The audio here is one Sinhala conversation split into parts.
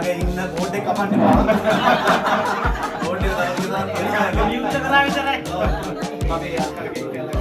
ළඟ ඉන්න කෝඩ් එක කපන්න බෑ. කෝඩ් එක දාලා නියුත් කරා විතරයි. අපි අක්කරගේ කියලා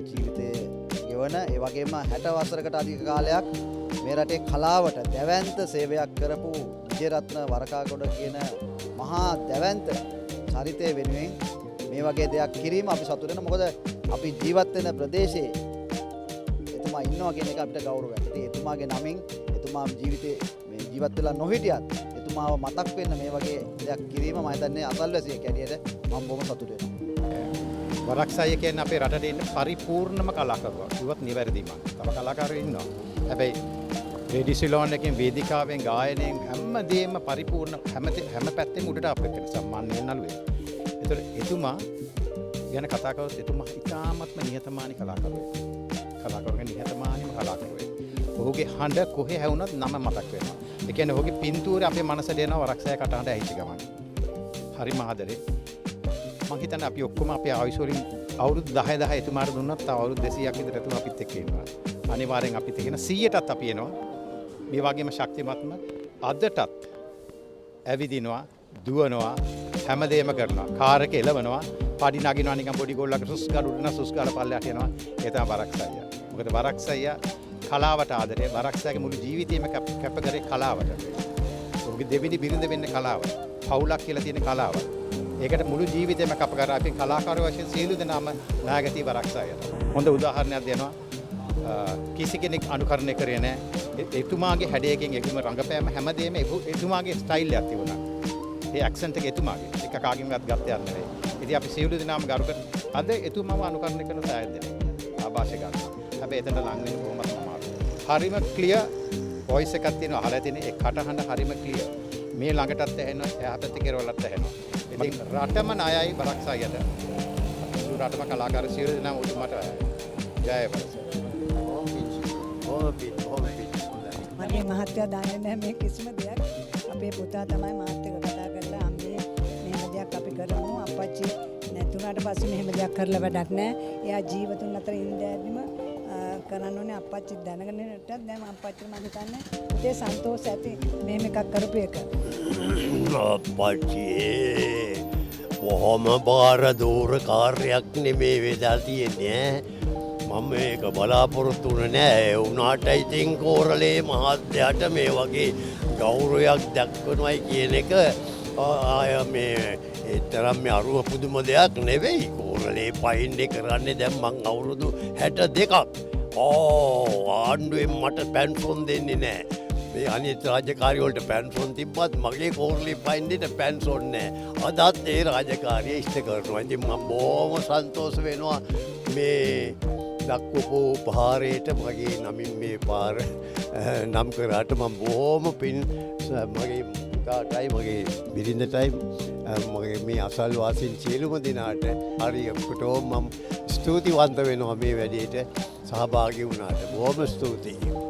ජීවිතයේ ගෙවන ඒ වගේම 60 වසරකට අධික කාලයක් මේ රටේ කලාවට දැවැන්ත සේවයක් කරපු විජේරත්න වරකාගොඩ කියන මහා දැවැන්ත චරිතය වෙනුවෙන් මේ වගේ දෙයක් කිරීම අපි සතුටු වෙනවා. මොකද අපි ජීවත් වෙන ප්‍රදේශයේ එතුමා ඉන්නවා කියන එක අපිට ගෞරවයක්. ඉතින් එතුමාගේ නමින් එතුමා ජීවිතේ මේ ජීවත් වෙලා නොහිටියත් එතුමාව මතක් වෙන්න මේ වගේ දෙයක් කිරීම මම හිතන්නේ අසල්වැසියෙක් හැටියට මම බොහොම සතුටු වෙනවා. වරක්සය කියන්නේ අපේ රටට ඉන්න පරිපූර්ණම කලාකරුවා. ඉවත් නිවැරදිම. තව කලාකාරයෝ ඉන්නවා. හැබැයි රේඩියෝ සිලෝන් එකෙන් වේදිකාවෙන් ගායනයෙන් හැමදේම පරිපූර්ණ හැම පැත්තෙම උඩට අපේ කෙන සම්මානයෙන් නළුවේ. ඒතර එතුමා ගැන කතා කරොත් එතුමා ඉතාමත්ම නිහතමානී කලාකරුවෙක්. කලාකරුවෙක් නිහතමානීම කලාකරුවෙක්. ඔහුගේ හඬ කොහේ හැවුනත් නම මතක් වෙනවා. ඒ කියන්නේ ඔහුගේ පින්තූරය අපේ මනසට එනවා වරක්සය කටහඬ ඇහිච්ච ගමන්. හරිම ආදරේ. මම හිතන්නේ අපි ඔක්කොම අපේ ආයුෂ වලින් අවුරුදු 10 එතුමාට දුන්නත් තව අවුරුදු 200ක් විතර එතුමා අපිත් එක්ක ඉන්නවා. අනිවාර්යෙන් අපිත් එක්ක 100ටත් අපි එනවා. මේ වගේම ශක්තිමත්ම අදටත් ඇවිදිනවා, දුවනවා, හැමදේම කරනවා. කාර් එක එලවනවා, පාඩි නගිනවා නිකන් පොඩි ගෝල්ලක සුස් ගාලා උඩන සුස් ගාලා පල්ලයට යනවා. ඒ තමයි වරක්සය. මොකද වරක්සය කලාවට ආදරේ. වරක්සයගේ මුළු ජීවිතේම කැප කරේ කලාවට. ඔහුගේ දෙවිනි බිරිඳ වෙන්නේ කලාවට. පවුලක් කියලා තියෙන කලාවට. ඒකට මුළු ජීවිතේම කැප කරා. අපි කලාකාරයෝ වශයෙන් සියලු දෙනාම නායකති වරක්සයට. හොඳ උදාහරණයක් දෙනවා. කිසි කෙනෙක් අනුකරණය කරේ නැහැ. එතුමාගේ හැඩයකින් එතුම රංගපෑම හැමදේම එතුමාගේ ස්ටයිල් එකක් තිබුණා. ඒ ඇක්සන්ට් එක එතුමාගේ. එක කාගෙන්වත් ගත්තේ නැහැ. ඉතින් අපි සියලු දෙනාම ගරු කරන අද එතුමාව අනුකරණය කරන සෑහෙන දෙනෙක් ආభాෂය ගන්නවා. හැබැයි එතන ලඟ වෙන කොහොමද අමාරුයි. හරිම ක්ලියර් වොයිස් එකක් තියෙනවා. අහලා තියෙන ඒ කටහඬ හරිම ක්ලියර්. මේ ළඟටත් ඇහෙනවා, එහා පැත්තේ කෙරවලත් ඇහෙනවා. ඉතින් රටම ණයයි වරක්සයට. රටම කලාකාර සියලු දෙනාම උතුමට ජය වරස. මගේ මහත්තයා දන්නේ නැහැ මේ කිසිම දෙයක්. අපේ පුතා තමයි මාත් එක්ක කතා කරලා අම්මේ මෙහෙම දෙයක් අපි කරමු. අප්පච්චි නැතුණාට පස්සේ මෙහෙම දෙයක් කරලා වැඩක් නැහැ. එයා ජීවතුන් අතර ඉඳද්දිම කරන්න ඕනේ අප්පච්චි දැනගෙන ඉන්නටත් දැන් අප්පච්චි මම හිතන්නේ ඒ සන්තෝෂ ඇති මෙහෙම එකක් කරපු එක. අප්පච්චි බොහොම බාර දූර කාර්යයක් නෙමේ වෙලා තියෙන්නේ. මම මේක බලාපොරොත්තු වුණේ නෑ. ඒ වුණාට ඉතින් කෝරළේ මහත්තයාට මේ වගේ ගෞරවයක් දක්වනවයි කියන එක ආය මේ තරම් මේ අරුව පුදුම දෙයක් නෙවෙයි. කෝරළේ පයින්නේ කරන්නේ දැන් මං අවුරුදු 62ක්. ආණ්ඩුවෙන් මට පැන්සොන් දෙන්නේ නෑ. මේ අනිත් රාජකාරිවලට පැන්සොන් තිබ්බත් මගේ කෝරලි පයින්ඩට පැන්සොන්නෑ අදත් ඒ රාජකාරය ඉෂ්ට කරනවා ඉතින් මම බොහොම සන්තෝෂ වෙනවා මේ දක්වපු උපහාරයට මගේ නමින් මේ පාර නම් කරාට මම බොහොම පින් මගේ පුතාටයි මගේ බිරිඳටයි මගේ මේ අසල්වාසීන් සියලුම දෙනාට හරියටම මම ස්තුතිවන්ත වෙනවා මේ වැඩේට සහභාගී වුණාට බොහොම ස්තුතියි